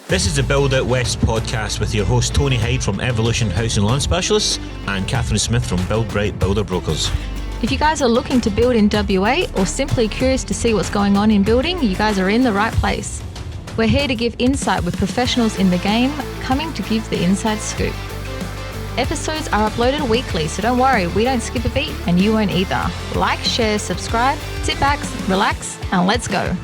This is the Build Out West podcast with your host Tony Hyde from Evolution House and Land Specialists and Catherine Smith from Build Bright Builder Brokers. If you guys are looking to build in WA or simply curious to see what's going on in building, you guys are in the right place. We're here to give insight with professionals in the game, coming to give the inside scoop. Episodes are uploaded weekly, so don't worry, we don't skip a beat and you won't either. Like, share, subscribe, sit back, relax, and let's go.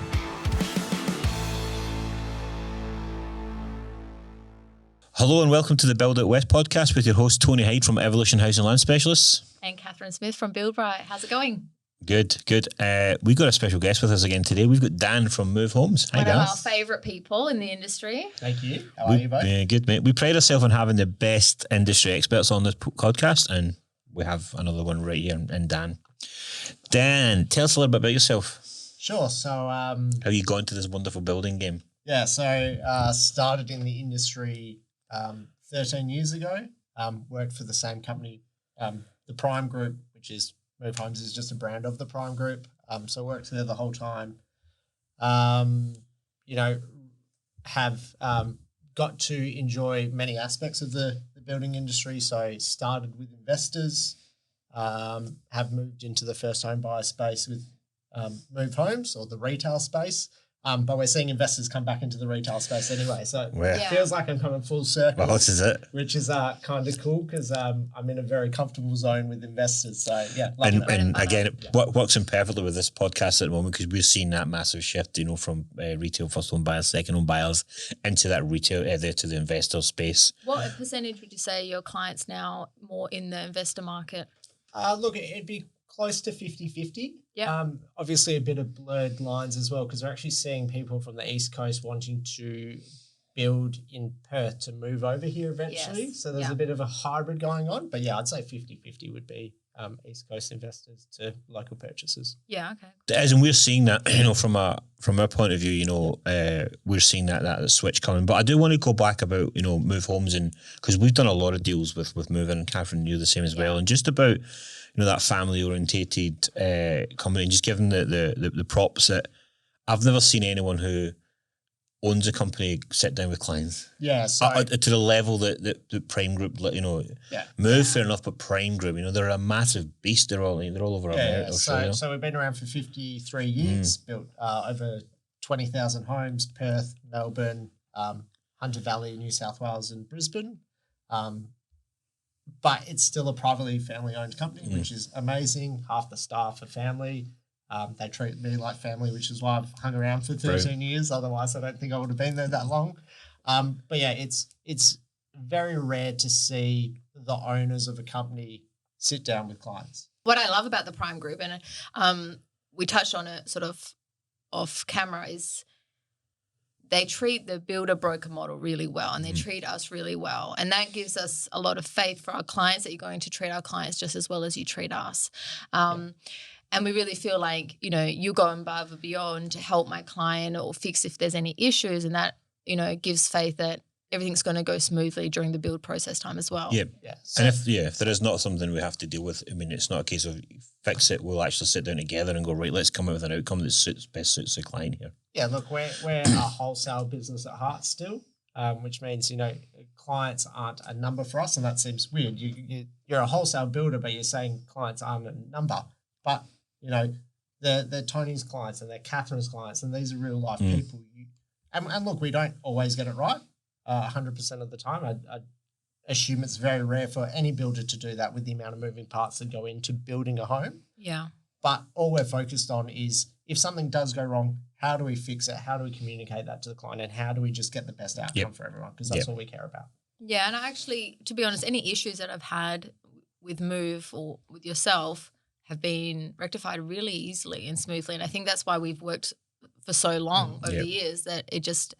Hello and welcome to the Build Out West podcast with your host Tony Hyde from Evolution House and Land Specialists. And Catherine Smith from Build Bright. How's it going? Good. We've got a special guest with us again today. We've got Dan from Move Homes. Hi, Dan. One of our favourite people in the industry. Thank you. How are you both? Yeah, good, mate. We pride ourselves on having the best industry experts on this podcast, and we have another one right here in Dan. Dan, tell us a little bit about yourself. Sure. So, How you got into this wonderful building game? yeah, so started in the industry 13 years ago. Worked for the same company, the Prime Group, which is Move Homes is just a brand of the Prime Group. So worked there the whole time. Have got to enjoy many aspects of the building industry. So started with investors, have moved into the first home buyer space with Move Homes or the retail space. But we're seeing investors come back into the retail space anyway. So it feels like I'm coming full circle. Well, this is it. Which is kind of cool because I'm in a very comfortable zone with investors. So, yeah. And again, it works in perfectly with this podcast at the moment because we're seeing that massive shift, from retail first home buyers, second home buyers into that retail, there to the investor space. What percentage would you say your clients now more in the investor market? Look, it'd be close to 50-50. Yeah. Obviously a bit of blurred lines as well because we're actually seeing people from the East Coast wanting to build in Perth to move over here eventually. Yes. So there's a bit of a hybrid going on. But yeah, I'd say 50-50 would be East Coast investors to local purchasers. Yeah, okay. As in we're seeing that, from our point of view, we're seeing that switch coming. But I do want to go back about, Move Homes, and because we've done a lot of deals with Moving, and Catherine, you're the same as well, and just about that family orientated company, and just giving the props that I've never seen anyone who owns a company sit down with clients. Yeah, so to the level that Prime Group, Move fair enough, but Prime Group, they're a massive beast. They're all over America. So we've been around for 53 years, built over 20,000 homes, Perth, Melbourne, Hunter Valley, New South Wales, and Brisbane. But it's still a privately family-owned company, which is amazing. Half the staff are family. They treat me like family, which is why I've hung around for 13 years. Otherwise, I don't think I would have been there that long. But yeah, it's very rare to see the owners of a company sit down with clients. What I love about the Prime Group, and we touched on it sort of off camera, is they treat the builder broker model really well, and they treat us really well. And that gives us a lot of faith for our clients that you're going to treat our clients just as well as you treat us. And we really feel like, you go above and beyond to help my client or fix if there's any issues, and that, gives faith that everything's going to go smoothly during the build process time as well. Yeah. So, and if there is not something we have to deal with, it's not a case of fix it. We'll actually sit down together and go, right, let's come up with an outcome that best suits the client here. Yeah, look, we're a wholesale business at heart still, which means, clients aren't a number for us, and that seems weird. You're a wholesale builder, but you're saying clients aren't a number. But, they're Tony's clients and they're Catherine's clients, and these are real life people. And look, we don't always get it right 100% of the time. I assume it's very rare for any builder to do that with the amount of moving parts that go into building a home. Yeah. But all we're focused on is if something does go wrong, how do we fix it? How do we communicate that to the client? And how do we just get the best outcome for everyone? Because that's all we care about. Yeah, and actually, to be honest, any issues that I've had with Move or with yourself have been rectified really easily and smoothly. And I think that's why we've worked for so long over the years, that it just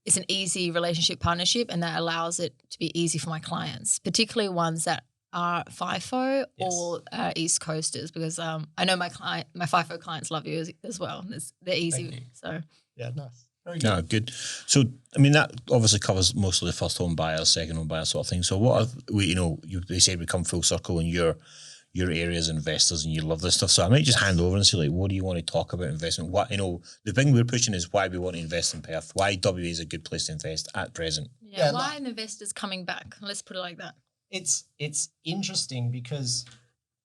it's an easy relationship partnership, and that allows it to be easy for my clients, particularly ones that are FIFO or East Coasters, because I know my FIFO clients love you as well. They're easy. So yeah, nice. Very good. No, good. So, that obviously covers mostly the first home buyers, second home buyers sort of thing. So what are we, they said we come full circle, and you're your area's investors and you love this stuff. So I might just hand over and say, like, what do you want to talk about investment? What, the thing we're pushing is why we want to invest in Perth, why WA is a good place to invest at present. Yeah, why are investors coming back? Let's put it like that. It's interesting because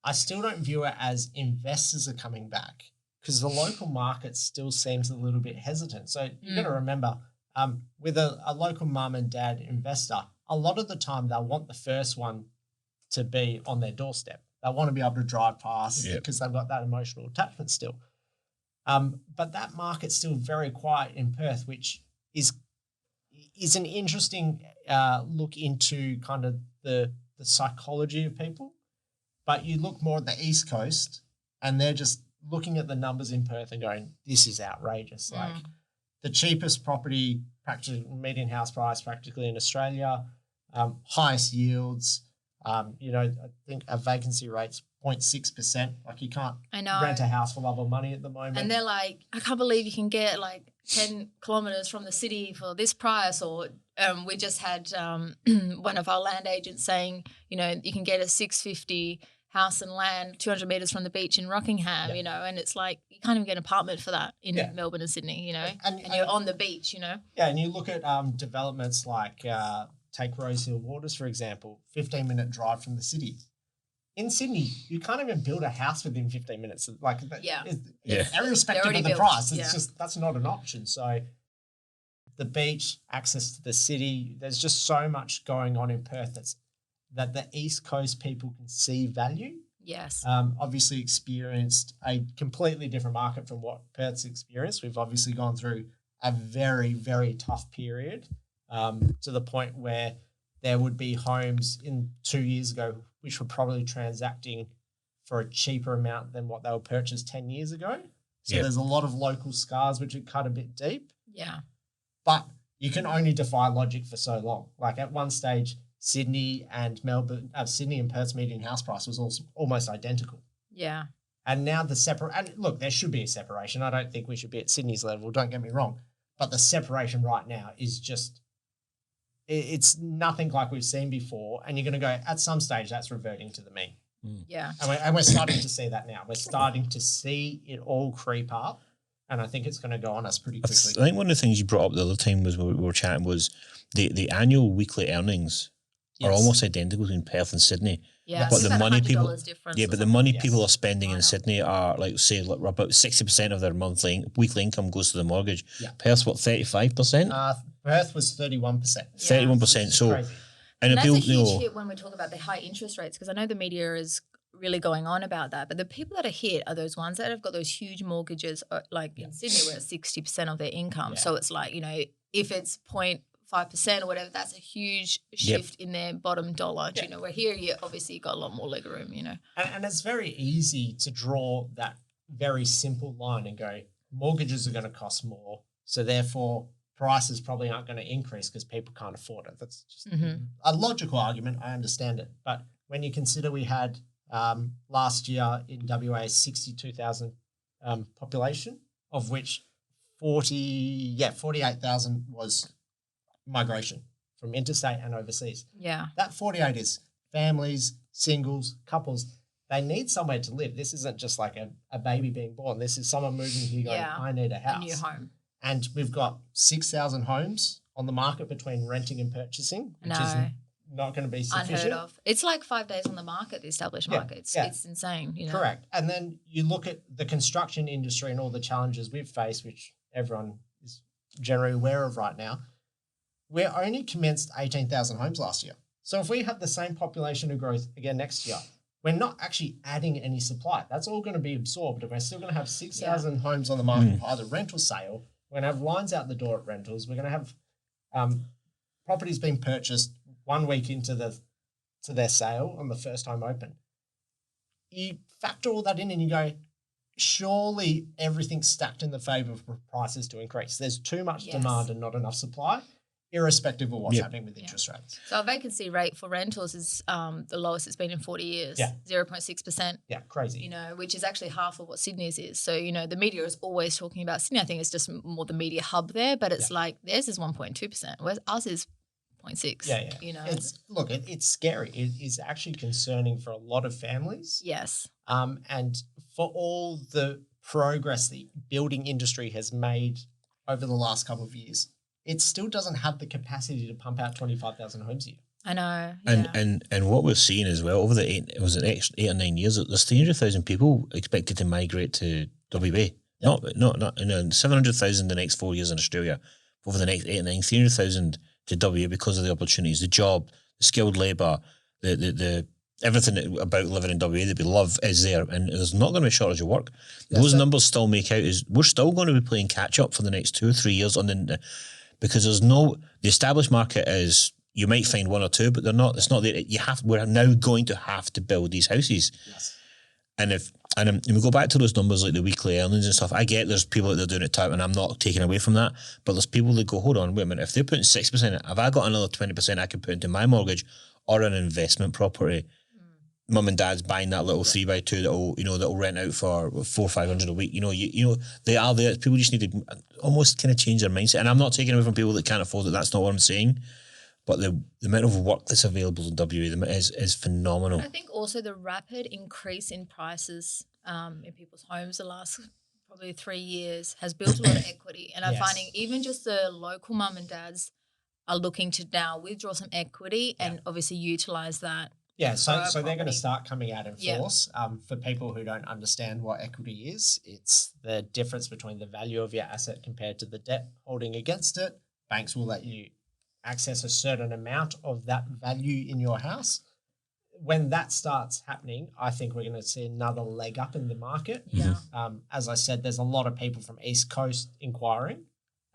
I still don't view it as investors are coming back, because the local market still seems a little bit hesitant. So you've got to remember, with a local mum and dad investor, a lot of the time they'll want the first one to be on their doorstep. They want to be able to drive past because they've got that emotional attachment still. But that market's still very quiet in Perth, which is an interesting look into kind of the psychology of people. But you look more at the East Coast and they're just looking at the numbers in Perth and going, this is outrageous. Like the cheapest property, practically median house price practically in Australia, highest yields, I think a vacancy rate's 0.6%. Like you can't rent a house for love or money at the moment. And they're like, I can't believe you can get like 10 kilometres from the city for this price. Or we just had one of our land agents saying, you can get a 650 house and land 200 metres from the beach in Rockingham, and it's like you can't even get an apartment for that in Melbourne and Sydney, and you're on the beach, Yeah, and you look at developments like take Rosehill Waters, for example, 15-minute drive from the city. In Sydney, you can't even build a house within 15 minutes. Like, irrespective of the price, it's just that's not an option. So the beach, access to the city, there's just so much going on in Perth that the East Coast people can see value. Yes. Obviously experienced a completely different market from what Perth's experienced. We've obviously gone through a very, very tough period to the point where there would be homes in 2 years ago which were probably transacting for a cheaper amount than what they were purchased 10 years ago. So there's a lot of local scars which are cut a bit deep. Yeah. But you can only defy logic for so long. Like at one stage, Sydney and Perth's median house price was also almost identical. Yeah. And now and look, there should be a separation. I don't think we should be at Sydney's level, don't get me wrong. But the separation right now is just, it's nothing like we've seen before. And you're going to go, at some stage, that's reverting to the mean. Yeah. And we're starting to see that now. We're starting to see it all creep up. And I think it's going to go on us pretty quickly. I think one of the things you brought up the other time was when we were chatting was the annual weekly earnings are almost identical between Perth and Sydney. Yeah, but the money people, but the money yes. people are spending in Sydney are like say like about 60% of their weekly income goes to the mortgage. Yeah. Perth's what 35%? Perth was 31%. 31%. So, crazy. And that's a huge hit when we talk about the high interest rates, because I know the media is really going on about that. But the people that are hit are those ones that have got those huge mortgages, like in Sydney, where it's 60% of their income. Yeah. So it's like, if it's 0.5% or whatever, that's a huge shift in their bottom dollar. Yeah. Where here you obviously got a lot more leg room, And it's very easy to draw that very simple line and go, mortgages are going to cost more, so therefore prices probably aren't going to increase because people can't afford it. That's just a logical argument. I understand it. But when you consider we had last year in WA 62,000 population, of which 48,000 was migration from interstate and overseas. Yeah. That 48 is families, singles, couples. They need somewhere to live. This isn't just like a baby being born. This is someone moving here going, I need a house. A new home. And we've got 6,000 homes on the market between renting and purchasing, which is not going to be sufficient. Unheard of. It's like 5 days on the market, the established market. It's insane. Correct. And then you look at the construction industry and all the challenges we've faced, which everyone is generally aware of right now. We're only commenced 18,000 homes last year. So if we have the same population of growth again next year, we're not actually adding any supply. That's all going to be absorbed. And we're still going to have 6,000 homes on the market for either rent or sale. We're going to have lines out the door at rentals. We're going to have properties being purchased 1 week into their sale on the first home open. You factor all that in and you go, surely everything's stacked in the favour of prices to increase. There's too much demand and not enough supply, irrespective of what's happening with interest rates. So our vacancy rate for rentals is the lowest it's been in 40 years, 0.6%. Yeah, crazy. Which is actually half of what Sydney's is. So, the media is always talking about Sydney. I think it's just more the media hub there, but it's like theirs is 1.2%, whereas ours is 0.6. Yeah. You know, It's scary. It is actually concerning for a lot of families. yes. And for all the progress the building industry has made over the last couple of years, it still doesn't have the capacity to pump out 25,000 homes a year. I know. And what we're seeing as well over the 8 or 9 years, there's 300,000 people expected to migrate to WA. Not 700,000 the next 4 years in Australia. Over the next 8 or 9, 300,000 to WA because of the opportunities, the job, the skilled labour, the everything about living in WA that we love is there, and there's not going to be a shortage of work. Those numbers still make out is we're still going to be playing catch up for the next 2 or 3 years because the established market is. You might find one or two, but they're not. It's not there. We're now going to have to build these houses. Yes. And we go back to those numbers like the weekly earnings and stuff. I get there's people that are doing it tout, and I'm not taking away from that. But there's people that go, hold on, wait a minute. If they're putting 6%, have I got another 20% I can put into my mortgage or an investment property? Mum and dad's buying that little 3x2 that'll rent out for $400-500 a week. They are there. People just need to almost kind of change their mindset. And I'm not taking away from people that can't afford it. That's not what I'm saying. But the amount of work that's available in WA is phenomenal. And I think also the rapid increase in prices in people's homes the last probably 3 years has built a lot of equity. And I'm finding even just the local mum and dads are looking to now withdraw some equity and obviously utilise that. Yeah, so they're going to start coming out in force. For people who don't understand what equity is, it's the difference between the value of your asset compared to the debt holding against it. Banks will let you access a certain amount of that value in your house. When that starts happening, I think we're going to see another leg up in the market. Yeah. As I said, there's a lot of people from East Coast inquiring,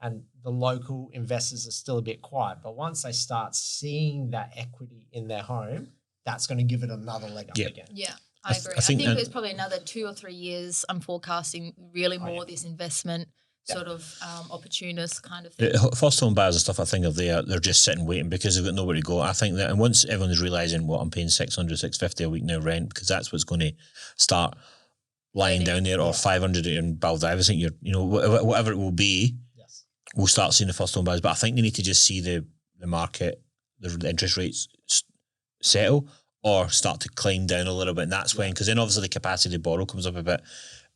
and the local investors are still a bit quiet. But once they start seeing that equity in their home, that's going to give it another leg up again. Yeah, I agree. I think it's probably another 2 or 3 years I'm forecasting really more this investment sort of opportunist kind of thing. First home buyers and stuff, I think they're just sitting waiting because they've got nowhere to go. I think that, and once everyone's realising what I'm paying $600-650 a week now rent, because that's what's going to start lying down there, or 500 in Baldive, I think whatever it will be, we'll start seeing the first home buyers. But I think they need to just see the market, the interest rates settle or start to climb down a little bit, and that's when, because then obviously the capacity to borrow comes up a bit.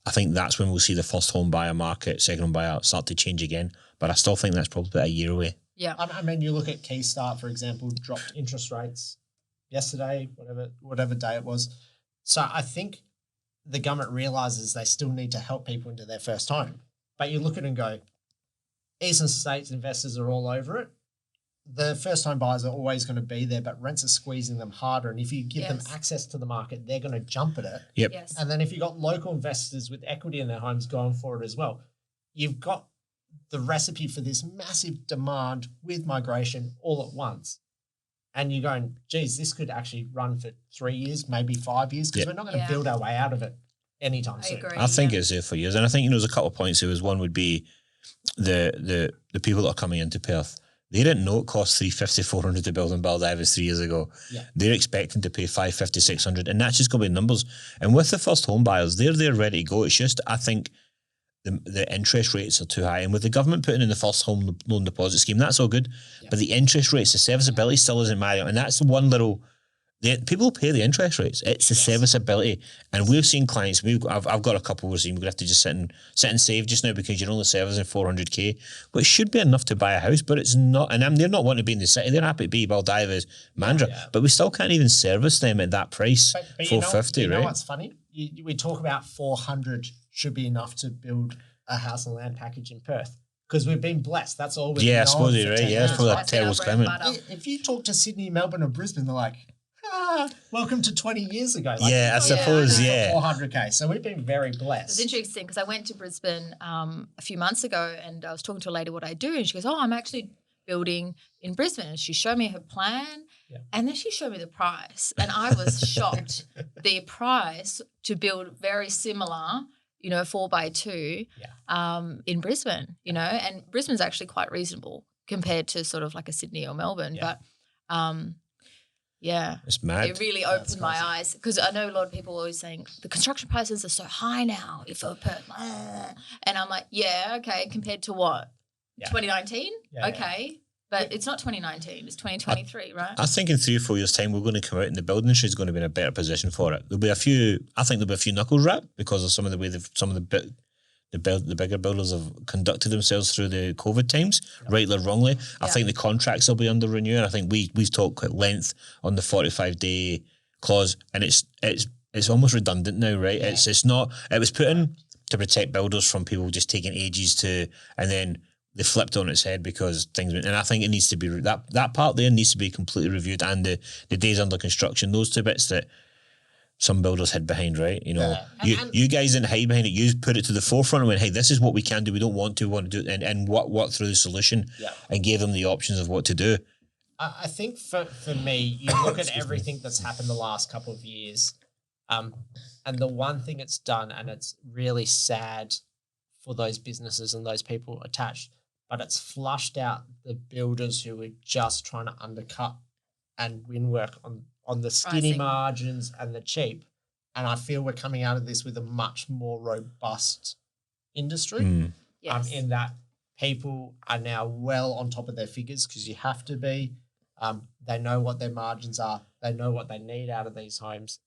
I think that's when we'll see the first home buyer market, second home buyer start to change again. But I still think that's probably about a year away. Yeah. I mean, you look at Keystart, for example, dropped interest rates yesterday, whatever day it was. So I think the government realises they still need to help people into their first home. But you look at it and go, Eastern states investors are all over it. The first home buyers are always going to be there, but rents are squeezing them harder. And if you give them access to the market, they're going to jump at it. Yep. Yes. And then if you've got local investors with equity in their homes going for it as well, you've got the recipe for this massive demand with migration all at once. And you're going, geez, this could actually run for 3 years, maybe 5 years, because we're not going to build our way out of it anytime soon. Agree, I think it's there for years. And I think, there's a couple of points. One would be the people that are coming into Perth. They didn't know it cost $350, $400 to build in Baldivis 3 years ago. Yeah. They're expecting to pay $550, $600, and that's just going to be numbers. And with the first home buyers, they're there ready to go. It's just, I think the interest rates are too high. And with the government putting in the first home loan deposit scheme, that's all good. Yeah. But the interest rates, the serviceability still isn't married. And that's the one little... people pay the interest rates. It's the serviceability. And we've seen clients, I've got a couple we're seeing, we're going to have to just sit and save just now because you're only servicing $400K, which should be enough to buy a house, but it's not. And they're not wanting to be in the city. They're happy to be Baldivis, Mandurah, but we still can't even service them at that price, but $450, right? You know what's funny? We talk about 400 should be enough to build a house and land package in Perth. Because we've been blessed. That's all we've I suppose you're right. Yeah, it's probably a terrible climate. If you talk to Sydney, Melbourne or Brisbane, they're like, welcome to 20 years ago. I suppose, 400K. So we've been very blessed. It's interesting because I went to Brisbane a few months ago and I was talking to a lady what I do, and she goes, I'm actually building in Brisbane. And she showed me her plan and then she showed me the price. And I was shocked. The price to build very similar, 4x2 in Brisbane, and Brisbane's actually quite reasonable compared to sort of like a Sydney or Melbourne. But it's mad. It really opened my eyes because I know a lot of people are always saying the construction prices are so high now. And I'm like, okay, compared to what? 2019? Okay. But it's not 2019, it's 2023, right? I think in 3 or 4 years' time, we're going to come out and the building industry is going to be in a better position for it. I think there'll be a few knuckles wrapped because of some of the way the bigger builders have conducted themselves through the COVID times, rightly or wrongly. I think the contracts will be under renewal. I think we've talked at length on the 45-day clause, and it's almost redundant now, right? Yeah. It's not. It was put in to protect builders from people just taking ages to, and then they flipped on its head because things went. And I think it needs to be that part there needs to be completely reviewed, and the days under construction, those two bits that some builders hid behind, right? You know, you guys didn't hide behind it. You put it to the forefront and went, hey, this is what we can do. We don't want to do it, and work through the solution, and gave them the options of what to do. I think for me, you look at everything that's happened the last couple of years, and the one thing it's done, and it's really sad for those businesses and those people attached, but it's flushed out the builders who were just trying to undercut and win work on the skinny margins and the cheap. And I feel we're coming out of this with a much more robust industry. Yes. In that people are now well on top of their figures, because you have to be. They know what their margins are. They know what they need out of these homes,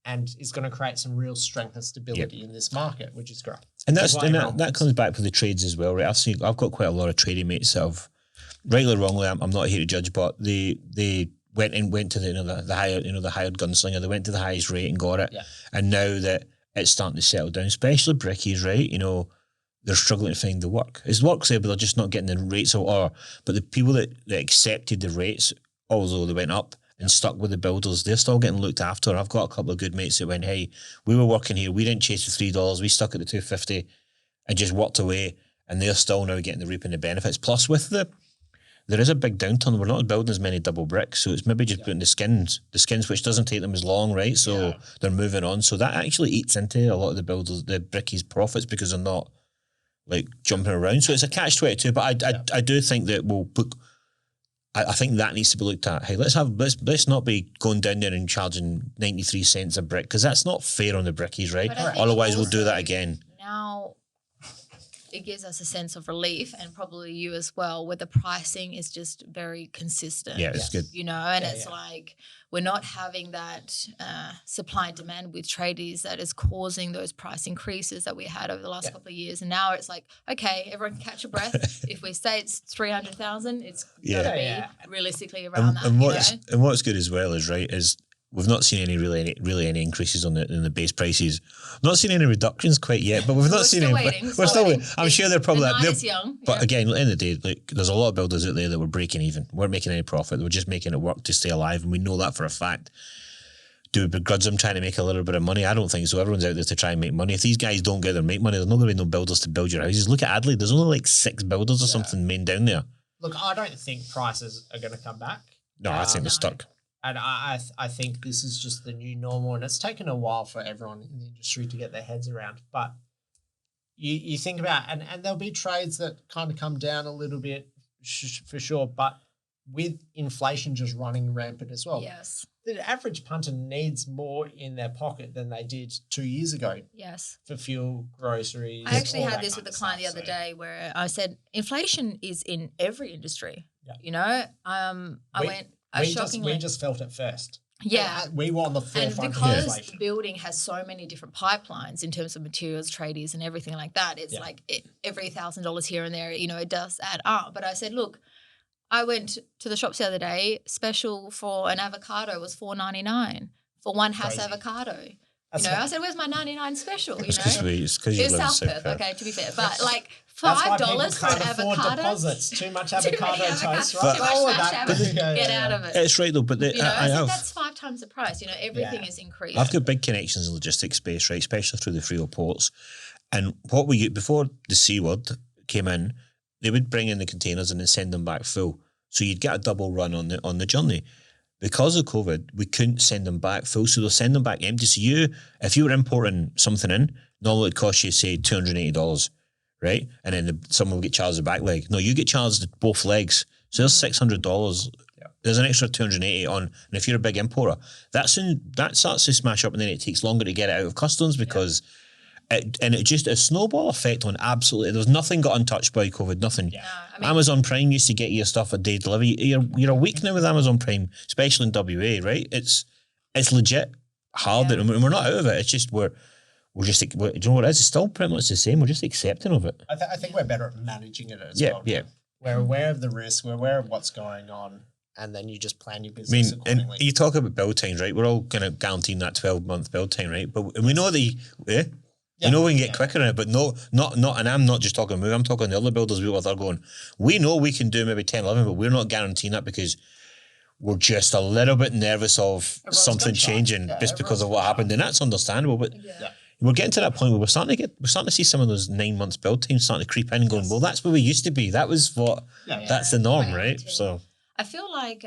and it's going to create some real strength and stability in this market, which is great. And that comes back with the trades as well, right? I've got quite a lot of trading mates that have, rightly or wrongly, I'm not here to judge, but they went to the hired gunslinger. They went to the highest rate and got it. Yeah. And now that it's starting to settle down, especially brickies, right? You know, they're struggling to find the work. It's work there, but they're just not getting the rates but the people that accepted the rates, although they went up and stuck with the builders, they're still getting looked after. I've got a couple of good mates that went, hey, we were working here, we didn't chase the $3, we stuck at the $2.50 and just walked away, and they're still now getting the reaping the benefits. Plus there is a big downturn. We're not building as many double bricks, so it's maybe just putting the skins, which doesn't take them as long, right? So they're moving on. So that actually eats into a lot of the builders, the brickies' profits, because they're not like jumping around. So it's a catch-22. But I do think that I think that needs to be looked at. Hey, let's not be going down there and charging 93 cents a brick, because that's not fair on the brickies, right? Otherwise, we'll do that again. Now, it gives us a sense of relief, and probably you as well, where the pricing is just very consistent. Yeah, it's good. You know, and it's like we're not having that supply and demand with tradies that is causing those price increases that we had over the last couple of years. And now it's like, okay, everyone can catch a breath. If we say it's 300,000, it's got to be realistically around that. And what's good as well is we've not seen any really increases in the base prices. Not seen any reductions quite yet, but we've not seen any. We're still waiting. I'm sure they're probably. Young, but again, at the end of the day, like, there's a lot of builders out there that were breaking even, weren't making any profit. They were just making it work to stay alive, and we know that for a fact. Do we begrudge them trying to make a little bit of money? I don't think so. Everyone's out there to try and make money. If these guys don't get there and make money, there's not going to be no builders to build your houses. Look at Adelaide. There's only like 6 builders or something main down there. Look, I don't think prices are going to come back. No, I think they're stuck. And I think this is just the new normal, and it's taken a while for everyone in the industry to get their heads around. But you think about, and there'll be trades that kind of come down a little bit for sure, but with inflation just running rampant as well. Yes. The average punter needs more in their pocket than they did 2 years ago. Yes. For fuel, groceries. I actually had this with a client the other day where I said, inflation is in every industry. Yeah. You know, we just felt it first. Yeah. We were on the forefront of inflation. And because building has so many different pipelines in terms of materials, tradies and everything like that, it's like every $1,000 here and there, you know, it does add up. But I said, look, I went to the shops the other day, special for an avocado was $4.99 for one house avocado. That's I said, where's my 99 special? You know, it's because you live in South Perth. Okay, to be fair, but like $5 for an avocado. Deposits. Too much avocado toast, right? Get out of it. It's right though, but I think that's 5 times the price. You know, everything is increased. I've got big connections in logistics space, right, especially through the Frio ports. And what we get before the C word came in, they would bring in the containers and then send them back full. So you'd get a double run on the journey. Because of COVID, we couldn't send them back full, so they'll send them back empty. So if you were importing something in, normally it'd cost you, say, $280, right? And then someone will get charged the back leg. No, you get charged both legs. So there's $600. Yeah. There's an extra $280 on. And if you're a big importer, that starts to smash up, and then it takes longer to get it out of customs because and it just a snowball effect on absolutely. There was nothing got untouched by COVID. Nothing. No, I mean, Amazon Prime used to get your stuff a day delivery. You're a week now with Amazon Prime, especially in WA, right? It's legit hard, and we're not out of it. It's just do you know what it is? It's still pretty much the same. We're just accepting of it. I think we're better at managing it as well. Yeah. We're aware of the risk. We're aware of what's going on, and then you just plan your business accordingly. And you talk about build times, right? We're all kind of guaranteeing that 12-month build time, right? But we know we know we can get quicker in it, but not. And I'm not just talking about. I'm talking the other builders we are going. We know we can do maybe 10, 11, but we're not guaranteeing that because we're just a little bit nervous of something changing just because of what happened, and that's understandable. But we're getting to that point where we're starting to see some of those 9 months build times starting to creep in and going, well, that's where we used to be. That was what that's the norm, right? So I feel like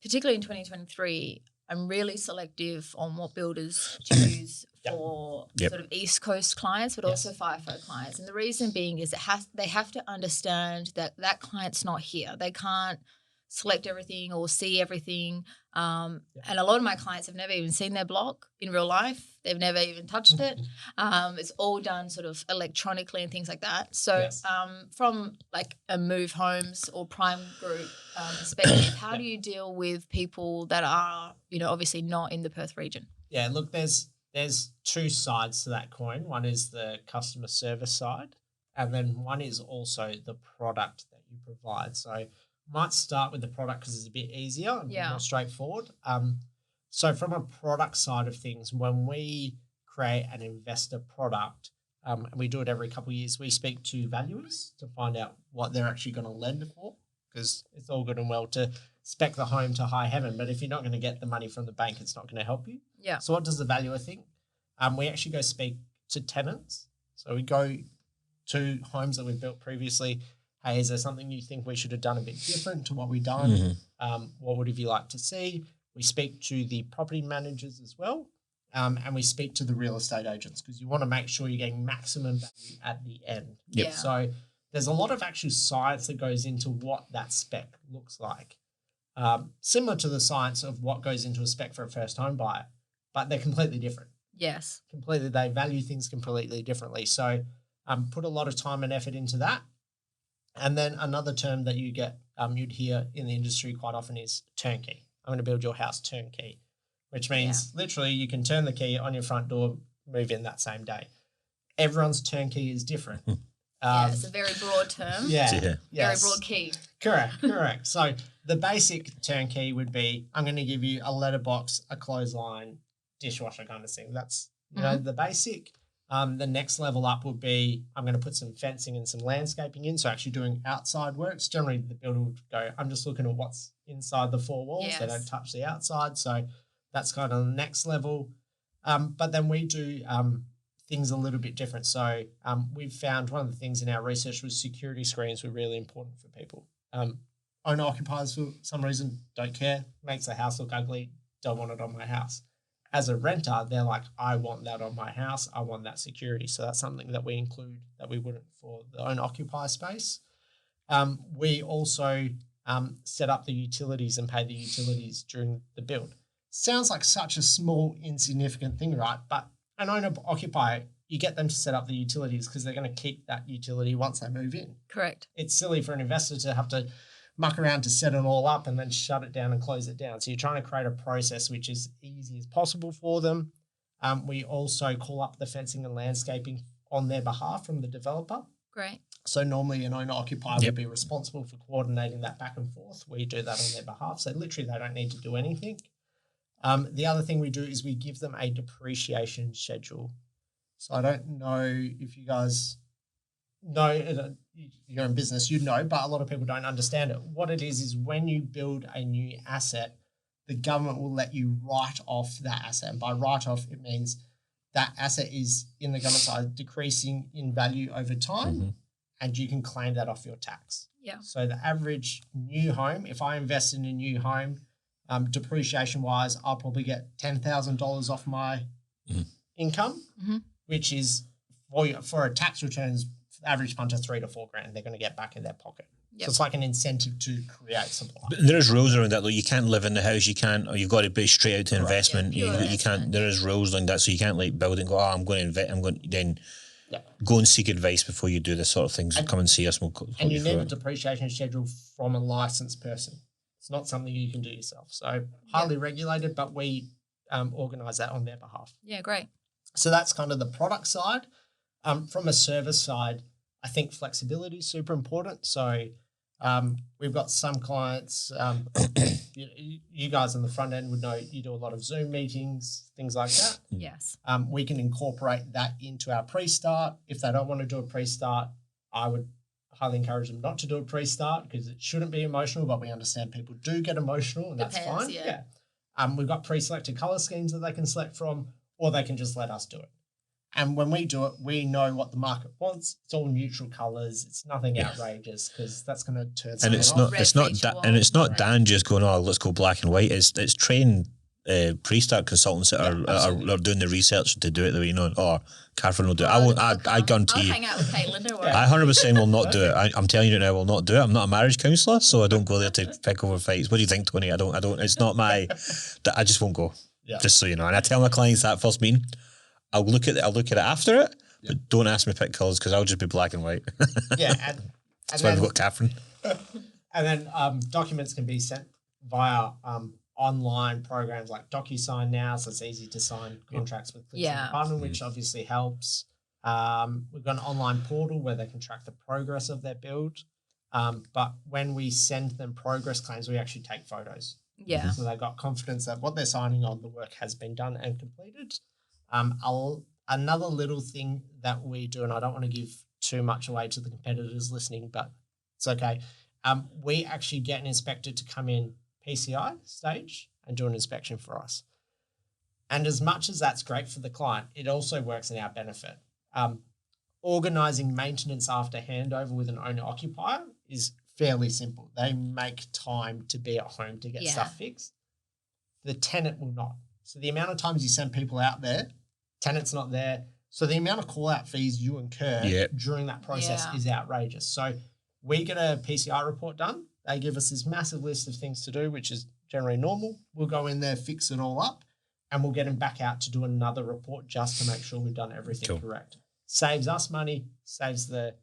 particularly in 2023, I'm really selective on what builders choose for sort of East Coast clients, but also FIFO clients. And the reason being is they have to understand that client's not here. They can't select everything or see everything. And a lot of my clients have never even seen their block in real life. They've never even touched it. It's all done sort of electronically and things like that. So from like a Move Homes or Prime Group perspective, how do you deal with people that are, obviously not in the Perth region? Yeah, look, there's two sides to that coin. One is the customer service side, and then one is also the product that you provide. So might start with the product because it's a bit easier and more straightforward. So from a product side of things, when we create an investor product, and we do it every couple of years, we speak to valuers to find out what they're actually going to lend for, because it's all good and well to spec the home to high heaven, but if you're not going to get the money from the bank, it's not going to help you. Yeah. So what does the valuer think? We actually go speak to tenants. So we go to homes that we've built previously. Hey, is there something you think we should have done a bit different to what we've done? What would you like to see? We speak to the property managers as well, and we speak to the real estate agents because you want to make sure you're getting maximum value at the end. Yeah. So there's a lot of actual science that goes into what that spec looks like, similar to the science of what goes into a spec for a first home buyer, but they're completely different. Yes. Completely. They value things completely differently. So put a lot of time and effort into that. And then another term that you'd hear in the industry quite often is turnkey. I'm going to build your house turnkey, which means literally you can turn the key on your front door, move in that same day. Everyone's turnkey is different. It's a very broad term. Very broad key. Correct. So the basic turnkey would be, I'm going to give you a letterbox, a clothesline, dishwasher kind of thing. That's the basic. The next level up would be, I'm going to put some fencing and some landscaping in, so actually doing outside works. Generally, the builder would go, I'm just looking at what's inside the four walls. They don't touch the outside, so that's kind of the next level. But then we do things a little bit different. So we've found one of the things in our research was security screens were really important for people. Owner-occupiers, for some reason, don't care, makes the house look ugly, don't want it on my house. As a renter, they're like, I want that on my house. I want that security. So that's something that we include that we wouldn't for the owner-occupier space. We also set up the utilities and pay the utilities during the build. Sounds like such a small, insignificant thing, right? But an owner-occupier, you get them to set up the utilities because they're going to keep that utility once they move in. Correct. It's silly for an investor to have to muck around to set it all up and then shut it down and close it down. So you're trying to create a process which is easy as possible for them. We also call up the fencing and landscaping on their behalf from the developer. Great. So normally an owner-occupier would be responsible for coordinating that back and forth. We do that on their behalf. So literally they don't need to do anything. The other thing we do is we give them a depreciation schedule. So I don't know if you guys know, you're in business, you know, but a lot of people don't understand it. What it is when you build a new asset, the government will let you write off that asset. And by write off, it means that asset is in the government's eyes decreasing in value over time, and you can claim that off your tax. Yeah. So the average new home, if I invest in a new home, depreciation wise, I'll probably get $10,000 off my income, which is for a tax returns, average punter $3,000 to $4,000 they're going to get back in their pocket. So it's like an incentive to create supply. But there's rules around that though. You can't live in the house. You can't, or you've got to be straight out to investment. Yeah, pure you can't. There is rules like that, so you can't like build and go. Oh, I'm going to invest. I'm going to then go and seek advice before you do this sort of things. Come and see us. And you need a depreciation schedule from a licensed person. It's not something you can do yourself. So highly regulated, but we organise that on their behalf. Yeah, great. So that's kind of the product side. From a service side, I think flexibility is super important. So we've got some clients, you guys on the front end would know you do a lot of Zoom meetings, things like that. Yes. We can incorporate that into our pre-start. If they don't want to do a pre-start, I would highly encourage them not to do a pre-start because it shouldn't be emotional, but we understand people do get emotional and that's fine. Yeah. We've got pre-selected colour schemes that they can select from, or they can just let us do it. And when we do it, we know what the market wants. It's all neutral colours. It's nothing outrageous because that's going to turn someone off. It's not Dan just going, oh, let's go black and white. It's trained pre-start consultants that are doing the research to do it the way you know. Oh, Catherine will do it. I guarantee I'll you. hang out with Caitlin, don't worry. I 100% will not do it. I'm telling you right now, I will not do it. I'm not a marriage counsellor, so I don't go there to pick over fights. What do you think, Tony? I don't. It's not my. I just won't go. Yeah. Just so you know. And I tell my clients that first meeting. I'll look at it after it, but don't ask me to pick colours because I'll just be black and white. That's why we've got Catherine. And then documents can be sent via online programs like DocuSign now, so it's easy to sign contracts with the department, which obviously helps. We've got an online portal where they can track the progress of their build. But when we send them progress claims, we actually take photos. Yeah. So they've got confidence that what they're signing on, the work has been done and completed. Another little thing that we do, and I don't want to give too much away to the competitors listening, but it's okay. We actually get an inspector to come in PCI stage and do an inspection for us. And as much as that's great for the client, it also works in our benefit. Organising maintenance after handover with an owner-occupier is fairly simple. They make time to be at home to get stuff fixed. The tenant will not. So the amount of times you send people out there, tenant's not there. So the amount of call-out fees you incur during that process is outrageous. So we get a PCI report done. They give us this massive list of things to do, which is generally normal. We'll go in there, fix it all up, and we'll get them back out to do another report just to make sure we've done everything correct. Saves us money, saves the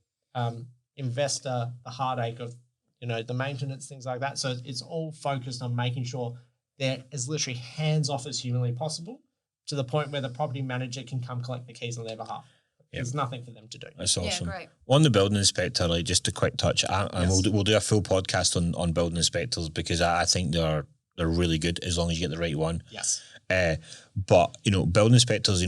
investor the heartache of, the maintenance, things like that. So it's all focused on making sure they're as literally hands-off as humanly possible to the point where the property manager can come collect the keys on their behalf. There's nothing for them to do. That's awesome. Yeah, great. On the building inspector, like just a quick touch, and we'll do a full podcast on building inspectors because I think they're really good as long as you get the right one. Yes. But building inspectors,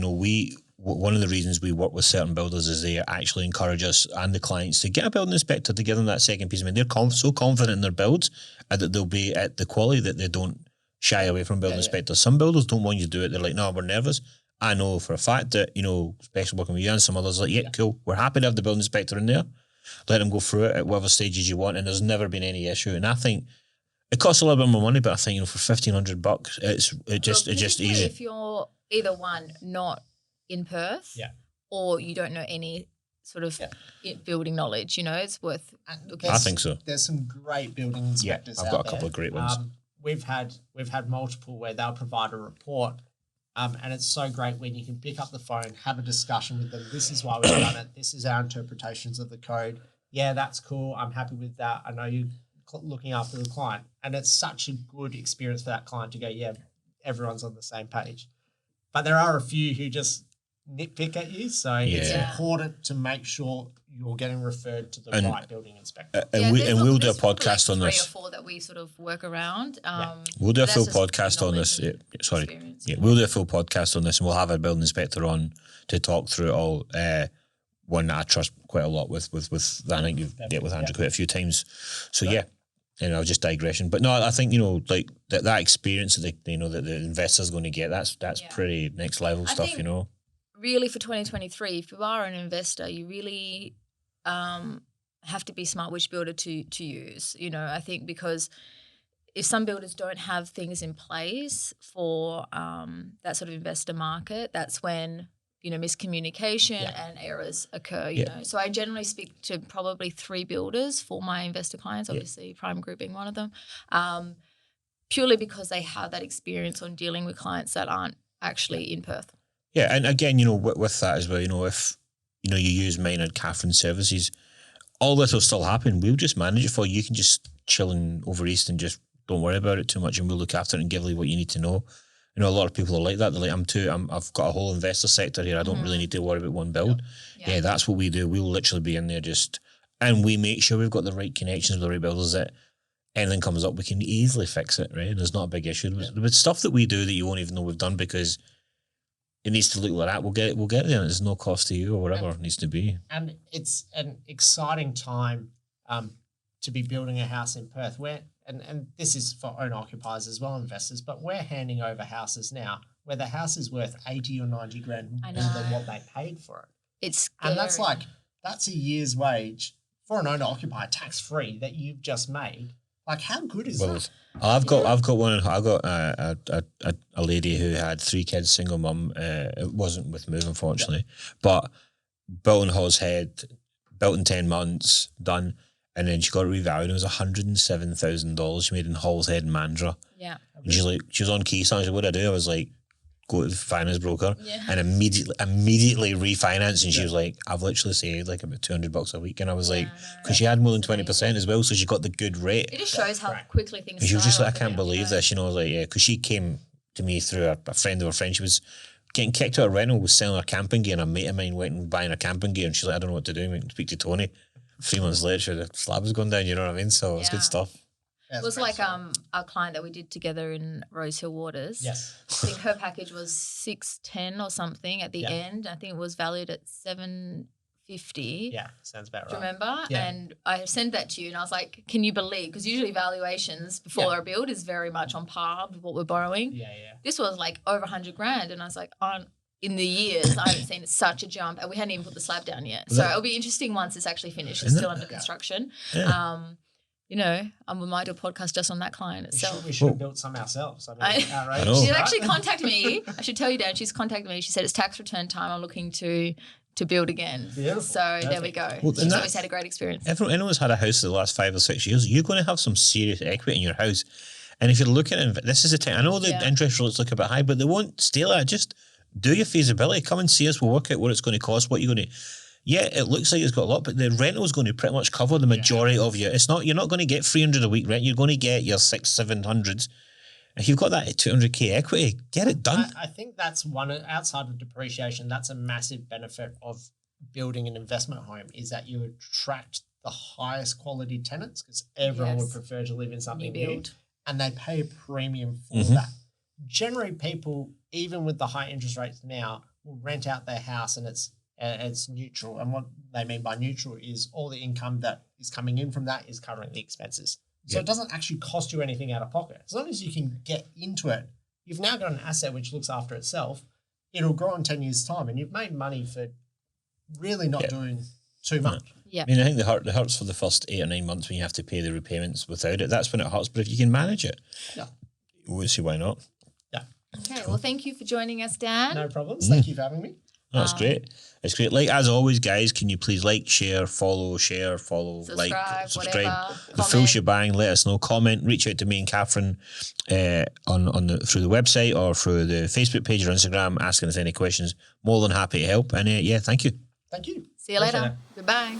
one of the reasons we work with certain builders is they actually encourage us and the clients to get a building inspector to give them that second piece. I mean, they're so confident in their builds and that they'll be at the quality that they don't shy away from building inspectors. Some builders don't want you to do it. They're like, no, we're nervous. I know for a fact that, especially working with you and some others, like, cool. We're happy to have the building inspector in there. Let them go through it at whatever stages you want. And there's never been any issue. And I think it costs a little bit more money, but I think, for $1,500, it's just easy. If you're either one, not in Perth or you don't know any sort of building knowledge, it's worth looking at. I think so. There's some great building inspectors out there. I've got a couple of great ones. We've had multiple where they'll provide a report, and it's so great when you can pick up the phone, have a discussion with them. This is why we've done it. This is our interpretations of the code. Yeah, that's cool. I'm happy with that. I know you're looking after the client, and it's such a good experience for that client to go, yeah, everyone's on the same page. But there are a few who just nitpick at you, so it's important to make sure you're getting referred to the right building inspector. We'll do a podcast on this. 3 or 4 that we sort of work around. We'll do a full podcast on this. We'll do a full podcast on this, and we'll have a building inspector on to talk through it all. One that I trust quite a lot with I think you've dealt with Andrew quite a few times. So just digression. But no, I think like that experience that that the investor's going to get. That's pretty next level stuff. Really, for 2023, if you are an investor, you really have to be smart which builder to use. I think because if some builders don't have things in place for that sort of investor market, that's when miscommunication and errors occur, you know. So I generally speak to probably 3 builders for my investor clients, obviously Prime Group being one of them, purely because they have that experience on dealing with clients that aren't actually in Perth. Yeah, and again, with that as well, if, you use mine and Catherine's services, all this will still happen. We'll just manage it for you. You can just chill over East and just don't worry about it too much, and we'll look after it and give you what you need to know. A lot of people are like that. They're like, I've got a whole investor sector here. I don't really need to worry about one build. Yeah, that's what we do. We'll literally be in there and we make sure we've got the right connections with the right builders that anything comes up, we can easily fix it, right? There's not a big issue. With stuff that we do that you won't even know we've done because it needs to look like that, we'll get there. There's no cost to you or whatever it needs to be. And it's an exciting time to be building a house in Perth where, and this is for owner occupiers as well, investors, but we're handing over houses now where the house is worth 80 or 90 grand more than what they paid for it. It's scary. And that's a year's wage for an owner occupier tax-free that you've just made. Like, how good is that? I've got a lady who had 3 kids, single mum. It wasn't with move, unfortunately, but built in Hawes Head, built in 10 months, done, and then she got it revalued. It was $107,000 she made in Hawes Head and Mandurah. Yeah, and she was on Keystone. She said, "What do I do?" I was like, "Go to the finance broker," and immediately refinance. And she was like, "I've literally saved like about $200 a week." And I was like, because she had more than 20% as well, so she got the good rate. It just shows how quickly things. And she was just like, "I can't believe this." I was like, "Yeah," because she came to me through a friend of a friend. She was getting kicked out of rental, was selling her camping gear, and a mate of mine went and buying her camping gear, and she's like, "I don't know what to do." I went to speak to Tony. 3 months later, the slab was going down. You know what I mean? So it's good stuff. It was like our client that we did together in Rosehill Waters. Yes. I think her package was 610 or something at the end. I think it was valued at 750. Yeah, sounds about right. Do you remember? Yeah. And I sent that to you and I was like, can you believe? Because usually valuations before a build is very much on par with what we're borrowing. Yeah. This was like over 100 grand. And I was like, in the years, I haven't seen such a jump, and we hadn't even put the slab down yet. So it'll be interesting once it's actually finished. It's still under construction. Yeah. I might do a podcast just on that client itself. We should have built some ourselves. I mean, she actually contacted me. I should tell you, Dan, she's contacted me. She said it's tax return time. I'm looking to build again. Beautiful. So there we go. Well, she's always had a great experience. Anyone's had a house for the last 5 or 6 years, you're going to have some serious equity in your house. And if you're looking at this is the time. I know the interest rates look a bit high, but they won't stay like that. Just do your feasibility. Come and see us. We'll work out what it's going to cost, what you're going to. Yeah, it looks like it's got a lot, but the rental is going to pretty much cover the majority of you. It's not. You're not going to get 300 a week rent. You're going to get your 600-700s. If you've got that 200k equity, get it done. I think that's one outside of depreciation. That's a massive benefit of building an investment home is that you attract the highest quality tenants because everyone would prefer to live in something new, and they pay a premium for that. Generally, people, even with the high interest rates now, will rent out their house and it's neutral. And what they mean by neutral is all the income that is coming in from that is covering the expenses. So it doesn't actually cost you anything out of pocket. As long as you can get into it, you've now got an asset which looks after itself. It'll grow in 10 years' time and you've made money for really not doing too much. Yeah. I mean, I think the hurts for the first 8 or 9 months when you have to pay the repayments without it. That's when it hurts. But if you can manage it, we'll see why not. Yeah. Okay. Well, thank you for joining us, Dan. No problems. Thank you for having me. That's great. It's great. Like, as always, guys, can you please like, share, follow, subscribe, like, subscribe. Whatever, the full shebang. Let us know. Comment. Reach out to me and Catherine through the website or through the Facebook page or Instagram, asking us any questions. More than happy to help. And thank you. Thank you. See you later. Goodbye.